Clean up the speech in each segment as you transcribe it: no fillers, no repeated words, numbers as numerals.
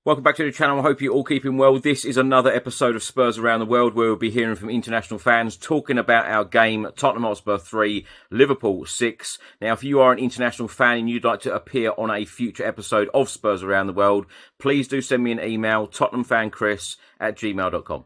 Welcome back to the channel. I hope you're all keeping well. This is another episode of Spurs Around the World where we'll be hearing from international fans talking about our game, Tottenham Hotspur 3, Liverpool 6. Now, if you are an international fan and you'd like to appear on a future episode of Spurs Around the World, please do send me an email, tottenhamfanchris@gmail.com.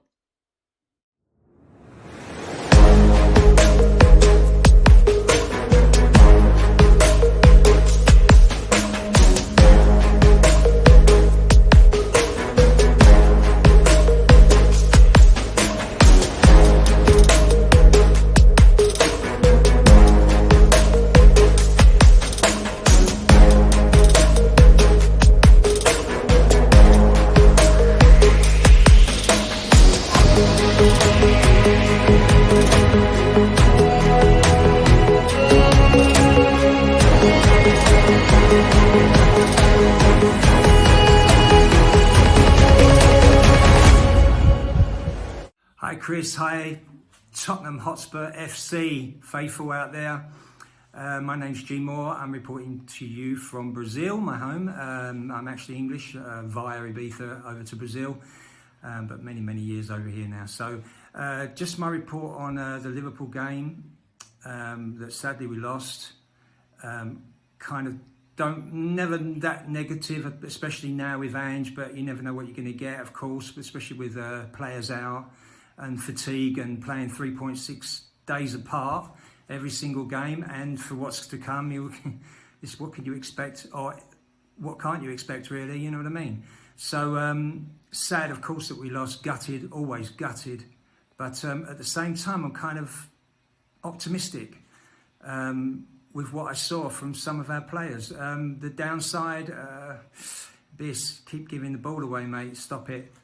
Hi Chris, hi Tottenham Hotspur FC faithful out there. My name's G Moore. I'm reporting to you from Brazil, my home. I'm actually English via Ibiza over to Brazil, but many years over here now. So just my report on the Liverpool game that sadly we lost. Kind of never that negative, especially now with Ange, but you never know what you're going to get, of course, especially with players out and fatigue and playing 3.6 days apart every single game. And for what's to come, what can you expect, or what can't you expect really, you know what I mean? So sad of course that we lost, gutted, always gutted, but at the same time I'm kind of optimistic with what I saw from some of our players. The downside, Biss, keep giving the ball away mate, stop it.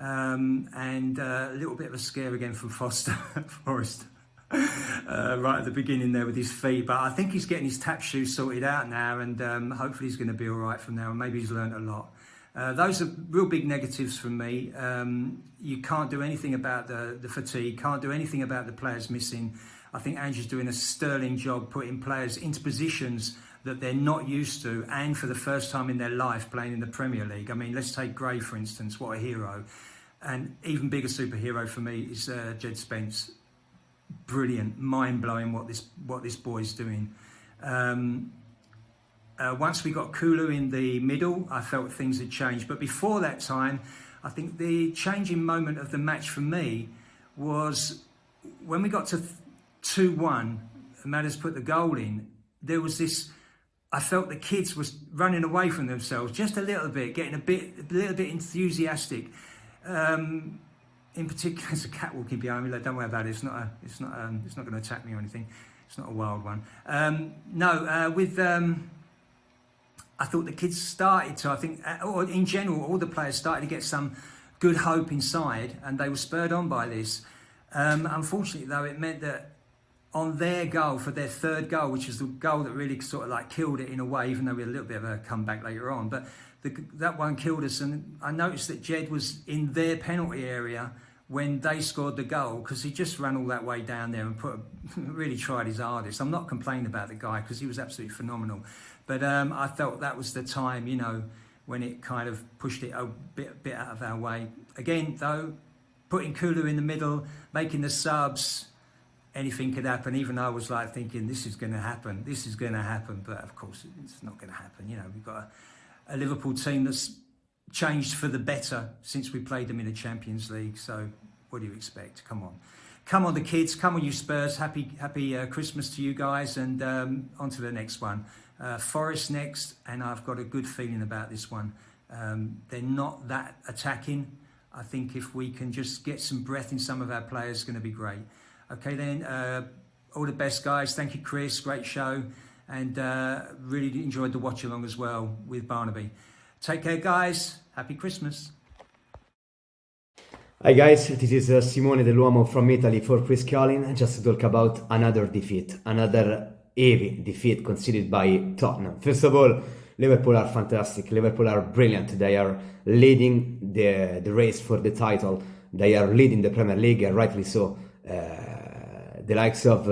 And a little bit of a scare again from Forrest right at the beginning there with his feet, but I think he's getting his tap shoes sorted out now, and hopefully he's going to be all right from now, and maybe he's learned a lot. Those are real big negatives from me. You can't do anything about the fatigue, can't do anything about the players missing. I think Andrew's doing a sterling job putting players into positions that they're not used to, and for the first time in their life playing in the Premier League. I mean, let's take Gray for instance, what a hero. And even bigger superhero for me is Jed Spence. Brilliant, mind-blowing what this boy's doing. Once we got Kulu in the middle, I felt things had changed. But before that time, I think the changing moment of the match for me was when we got to 2-1, Madders put the goal in, there was this, I felt the kids was running away from themselves just a little bit, getting a little bit enthusiastic. In particular, there's a cat walking behind me. Like, don't worry about it. It's not going to attack me or anything. It's not a wild one. I thought the kids started to. I think, or in general, all the players started to get some good hope inside, and they were spurred on by this. Unfortunately, though, it meant that on their goal, for their third goal, which is the goal that really sort of like killed it in a way, even though we had a little bit of a comeback later on, but that one killed us. And I noticed that Jed was in their penalty area when they scored the goal, because he just ran all that way down there and really tried his hardest. I'm not complaining about the guy because he was absolutely phenomenal, but I felt that was the time, you know, when it kind of pushed it a bit out of our way. Again, though, putting Kulu in the middle, making the subs, anything could happen. Even I was like thinking, this is going to happen, but of course it's not going to happen. You know, we've got a Liverpool team that's changed for the better since we played them in the Champions League. So what do you expect? Come on the kids, come on you Spurs. Happy Christmas to you guys, and on to the next one. Forest next, and I've got a good feeling about this one. They're not that attacking. I think if we can just get some breath in some of our players, it's going to be great. Okay then, all the best guys. Thank you Chris, great show, and really enjoyed the watch along as well with Barnaby. Take care guys, happy Christmas. Hi guys, this is Simone dell'Uomo from Italy for Chris Collin, just to talk about another defeat, another heavy defeat conceded by Tottenham. First of all, Liverpool are fantastic, Liverpool are brilliant, they are leading the race for the title, they are leading the Premier League, and rightly so. The likes of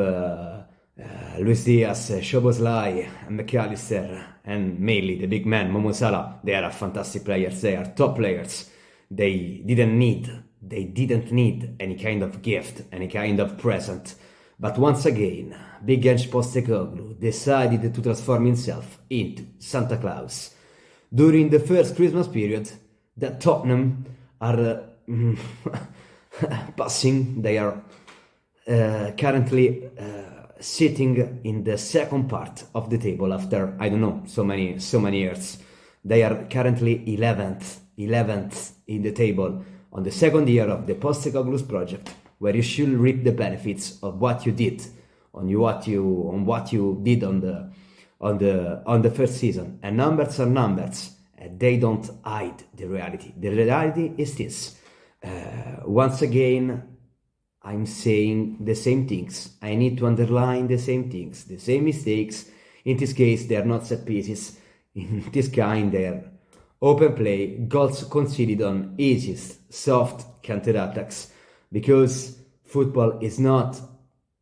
Luis Diaz, Szoboszlai, McAllister, and mainly the big man, Momo Salah, they are fantastic players, they are top players. They didn't need any kind of gift, any kind of present. But once again, Big Ange Postecoglou decided to transform himself into Santa Claus. During the first Christmas period that Tottenham are passing, they are currently sitting in the second part of the table after, I don't know, so many years. They are currently 11th in the table on the second year of the Postecoglou's project, where you should reap the benefits of what you did, on what you did on the first season. And numbers are numbers, and they don't hide the reality. The reality is this. Once again, I'm saying the same things. I need to underline the same things, the same mistakes. In this case, they are not set pieces. In this kind, they are open play, goals conceded on easiest, soft counter-attacks. Because football is not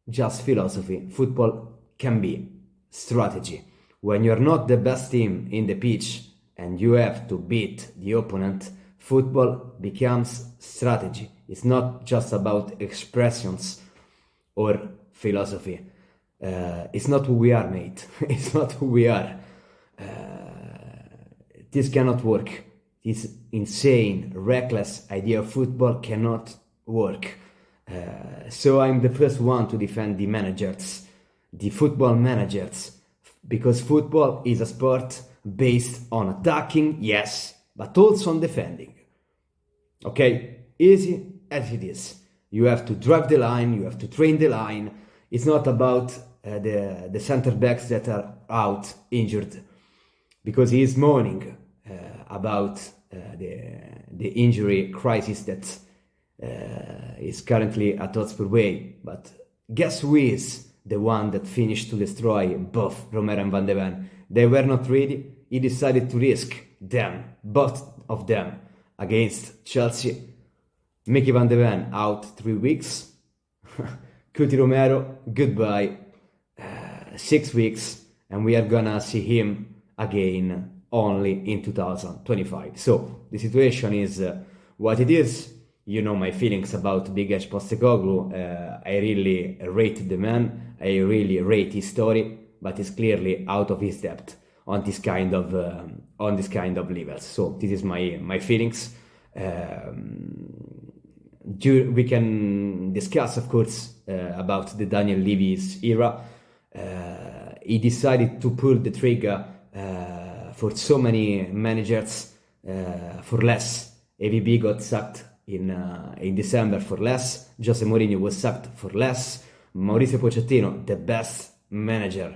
just philosophy. Football can be strategy. When you're not the best team in the pitch and you have to beat the opponent, football becomes strategy. It's not just about expressions or philosophy. It's not who we are, mate. It's not who we are. This cannot work. This insane, reckless idea of football cannot work. So I'm the first one to defend the managers, the football managers, because football is a sport based on attacking, yes, but also on defending. Okay, easy as it is. You have to drive the line, you have to train the line. It's not about the center backs that are out injured, because he is mourning about the injury crisis that is currently at Hotspur Way. But guess who is the one that finished to destroy both Romero and Van de Ven? They were not ready. He decided to risk them, both of them, against Chelsea. Mickey Van de Ven out 3 weeks. Cuti Romero, goodbye. 6 weeks, and we are gonna see him again only in 2025. So the situation is what it is. You know my feelings about Big Edge Postecoglou. I really rate the man. I really rate his story, but he's clearly out of his depth on this kind of levels. So this is my feelings. We can discuss, of course, about the Daniel Levy's era. He decided to pull the trigger for so many managers for less. AVB got sacked in December for less. Jose Mourinho was sacked for less. Mauricio Pochettino, the best manager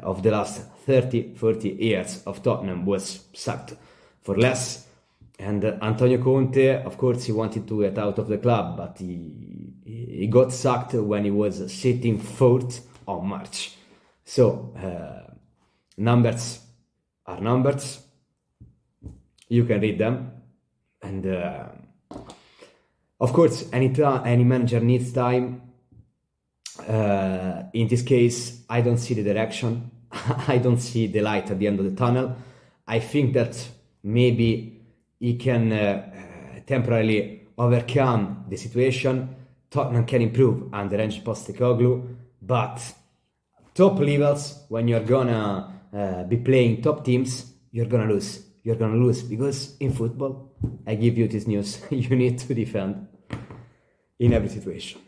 of the last 30-40 years of Tottenham, was sacked for less. And Antonio Conte, of course, he wanted to get out of the club, but he got sacked when he was sitting fourth on March. So numbers are numbers. You can read them, and of course, any manager needs time. In this case, I don't see the direction. I don't see the light at the end of the tunnel. I think that maybe he can temporarily overcome the situation. Tottenham can improve under Ange Postecoglou, but top levels, when you're gonna be playing top teams, you're gonna lose. You're gonna lose, because in football, I give you this news, you need to defend in every situation.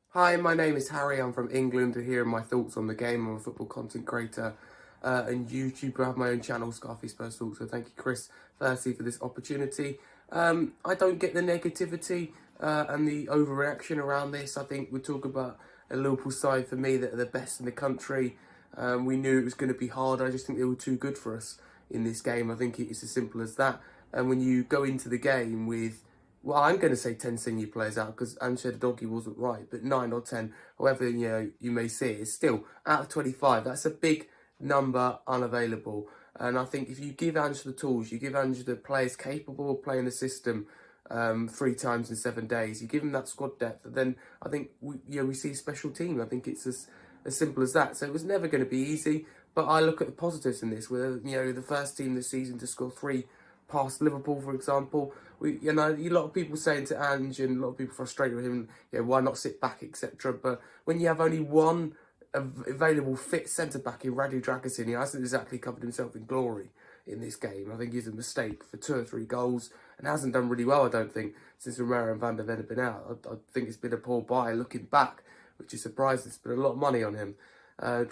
Hi, my name is Harry. I'm from England. To hear my thoughts on the game, I'm a football content creator and YouTuber. I have my own channel, Scarface Spurs Talk. So thank you, Chris, firstly, for this opportunity. I don't get the negativity and the overreaction around this. I think we talk about a Liverpool side, for me, that are the best in the country. We knew it was going to be hard. I just think they were too good for us in this game. I think it's as simple as that. And when you go into the game with, well, I'm going to say 10 senior players out, because Doggy wasn't right, but 9 or 10, however you may see it, it's still out of 25. That's a big number unavailable. And I think if you give Ange the tools, you give Ange the players capable of playing the system, 3 times in 7 days. You give him that squad depth, and then I think we see a special team. I think it's as simple as that. So it was never going to be easy, but I look at the positives in this. We're the first team this season to score 3 past Liverpool, for example. A lot of people saying to Ange, and a lot of people frustrated with him, why not sit back, etc. But when you have only one available fit centre-back in Radu Dragusin, he hasn't exactly covered himself in glory in this game. I think he's a mistake for 2 or 3 goals and hasn't done really well, I don't think, since Romero and Van der Ven have been out. I think it's been a poor buy looking back, which is surprising. Spent a lot of money on him.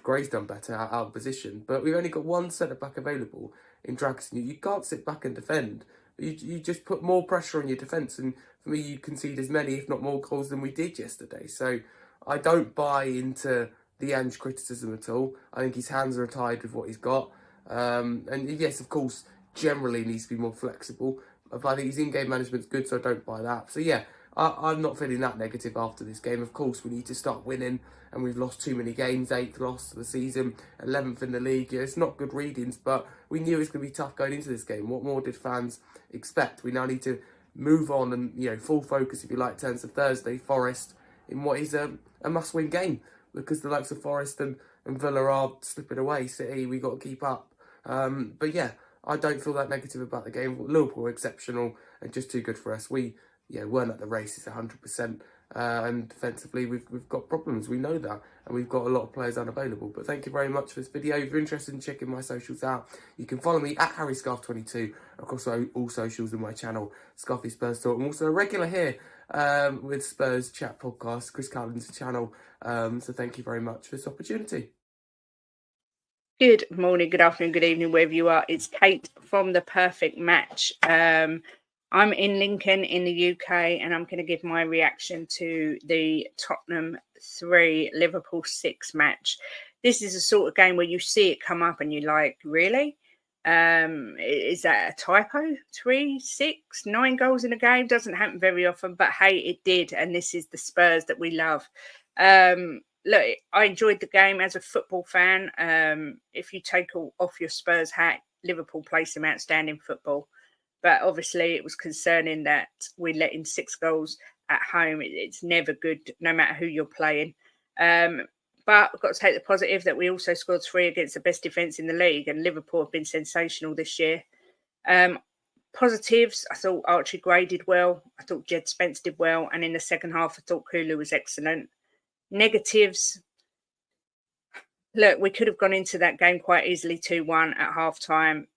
Gray's done better out of position, but we've only got one centre-back available in Dragusin. You can't sit back and defend. You just put more pressure on your defence, and for me, you concede as many, if not more, goals than we did yesterday. So I don't buy into the Ange criticism at all. I think his hands are tied with what he's got. And yes, of course, generally needs to be more flexible. But I think his in-game management's good, so I don't buy that. So yeah, I'm not feeling that negative after this game. Of course, we need to start winning, and we've lost too many games. 8th loss of the season, 11th in the league. It's not good readings, but we knew it was going to be tough going into this game. What more did fans expect? We now need to move on and, full focus, if you like, turns to Thursday, Forest, in what is a must-win game, because the likes of Forest and Villa are slipping away. City, we got to keep up. But yeah, I don't feel that negative about the game. Liverpool were exceptional and just too good for us. We weren't at the races 100%. And defensively, we've got problems. We know that. And we've got a lot of players unavailable. But thank you very much for this video. If you're interested in checking my socials out, you can follow me at HarryScarf22 across all socials in my channel, Scarfy Spurs Talk. I'm also a regular here with Spurs Chat Podcast, Chris Carlin's channel. So thank you very much for this opportunity. Good morning, good afternoon, good evening, wherever you are. It's Kate from The Perfect Match. I'm in Lincoln in the UK, and I'm going to give my reaction to the Tottenham 3, Liverpool 6 match. This is a sort of game where you see it come up and you're like, really? Is that a typo? 3, 6, 9 goals in a game? Doesn't happen very often, but hey, it did. And this is the Spurs that we love. Look, I enjoyed the game as a football fan. If you take off your Spurs hat, Liverpool played some outstanding football. But obviously it was concerning that we let in 6 goals at home. It's never good, no matter who you're playing. But I've got to take the positive that we also scored 3 against the best defence in the league, and Liverpool have been sensational this year. Positives, I thought Archie Gray did well. I thought Jed Spence did well. And in the second half, I thought Kulu was excellent. Negatives, look, we could have gone into that game quite easily 2-1 at half-time,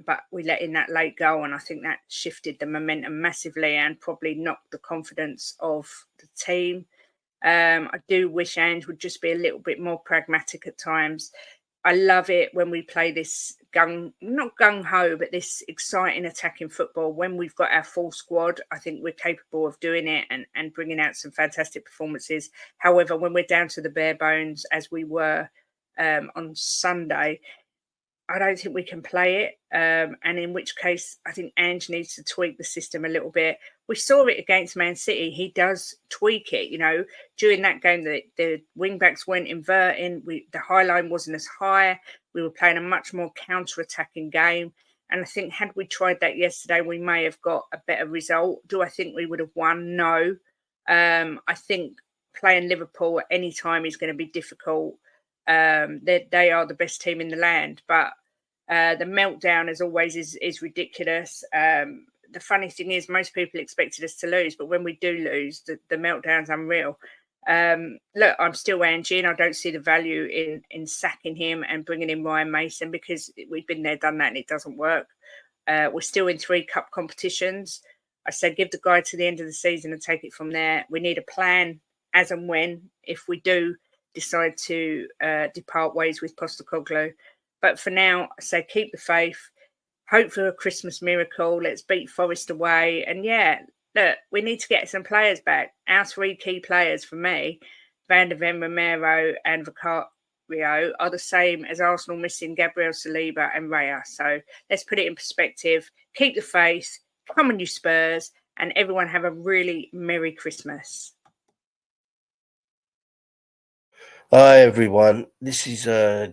but we let in that late goal, and I think that shifted the momentum massively and probably knocked the confidence of the team. I do wish Ange would just be a little bit more pragmatic at times. I love it when we play this not gung-ho, but this exciting attacking football. When we've got our full squad, I think we're capable of doing it and bringing out some fantastic performances. However, when we're down to the bare bones, as we were on Sunday, I don't think we can play it. And in which case, I think Ange needs to tweak the system a little bit. We saw it against Man City. He does tweak it. During that game, the wing-backs weren't inverting. The high line wasn't as high. We were playing a much more counter-attacking game. And I think had we tried that yesterday, we may have got a better result. Do I think we would have won? No. I think playing Liverpool at any time is going to be difficult. They are the best team in the land, but the meltdown, as always, is ridiculous. The funny thing is, most people expected us to lose, but when we do lose, the meltdown's unreal. Look, I'm still Angie, and I don't see the value in sacking him and bringing in Ryan Mason, because we've been there, done that, and it doesn't work. We're still in 3 cup competitions. I say give the guy to the end of the season and take it from there. We need a plan as and when, if we do decide to depart ways with Postecoglou. But for now, I say keep the faith, hope for a Christmas miracle. Let's beat Forest away. And yeah, look, we need to get some players back. Our 3 key players for me, Van der Ven, Romero and Vicario, are the same as Arsenal missing Gabriel Saliba and Raya. So let's put it in perspective. Keep the faith. Come on, you Spurs. And everyone have a really Merry Christmas. Hi everyone, this is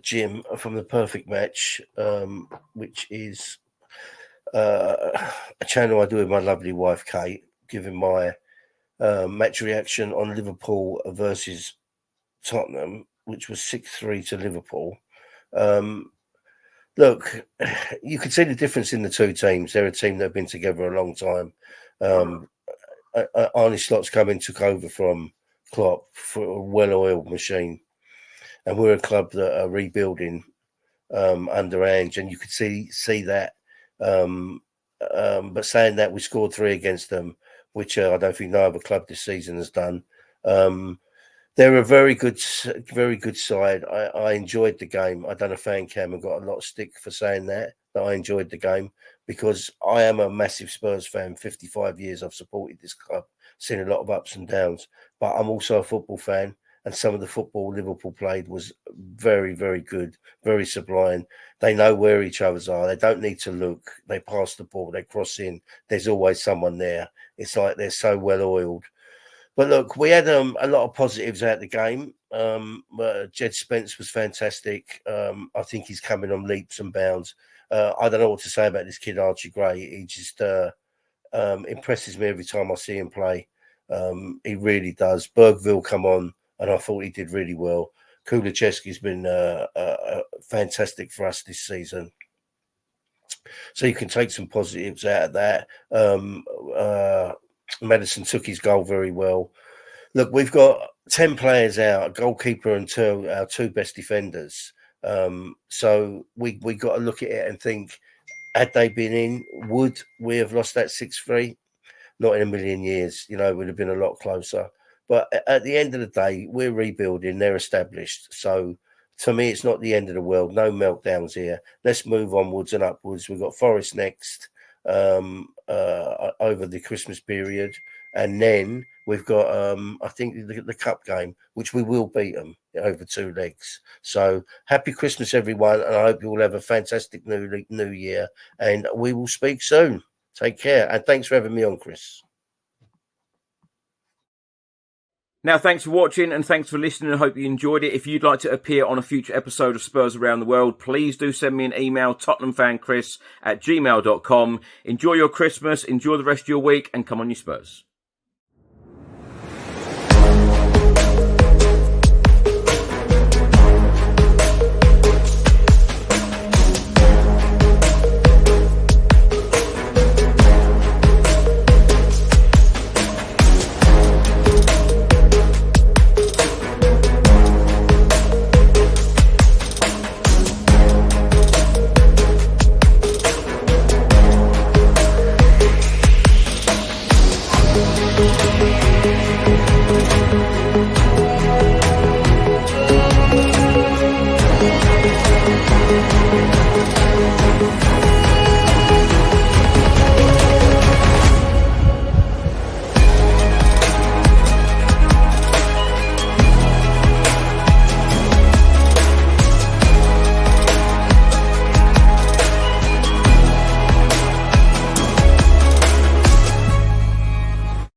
Jim from The Perfect Match, which is a channel I do with my lovely wife Kate. giving my match reaction on Liverpool versus Tottenham, which was 6-3 to Liverpool. Look, you can see the difference in the two teams. They're a team that have been together a long time. Arne Slot's come in, took over from Klopp for a well-oiled machine. And we're a club that are rebuilding under Ange, and you could see that. But saying that, we scored 3 against them, which I don't think no other club this season has done. They're a very good side. I enjoyed the game. I done a fan cam and got a lot of stick for saying that I enjoyed the game, because I am a massive Spurs fan. 55 years I've supported this club, seen a lot of ups and downs, but I'm also a football fan. And some of the football Liverpool played was very, very good, very sublime. They know where each other's are. They don't need to look. They pass the ball, they cross in. There's always someone there. It's like they're so well oiled. But look, we had a lot of positives out of the game. Jed Spence was fantastic. I think he's coming on leaps and bounds. I don't know what to say about this kid, Archie Gray. He just impresses me every time I see him play. He really does. Bergville come on, and I thought he did really well. Kulusevski's been fantastic for us this season. So you can take some positives out of that. Madison took his goal very well. Look, we've got 10 players out, a goalkeeper and our two best defenders. So we got to look at it and think, had they been in, would we have lost that 6-3? Not in a million years. You know, it would have been a lot closer. But at the end of the day, we're rebuilding. They're established. So to me, it's not the end of the world. No meltdowns here. Let's move onwards and upwards. We've got Forest next over the Christmas period. And then we've got, I think, the cup game, which we will beat them over 2 legs. So happy Christmas, everyone. And I hope you all have a fantastic new year. And we will speak soon. Take care. And thanks for having me on, Chris. Now, thanks for watching and thanks for listening. I hope you enjoyed it. If you'd like to appear on a future episode of Spurs Around the World, please do send me an email, tottenhamfanchris@gmail.com. Enjoy your Christmas, enjoy the rest of your week, and come on, you Spurs.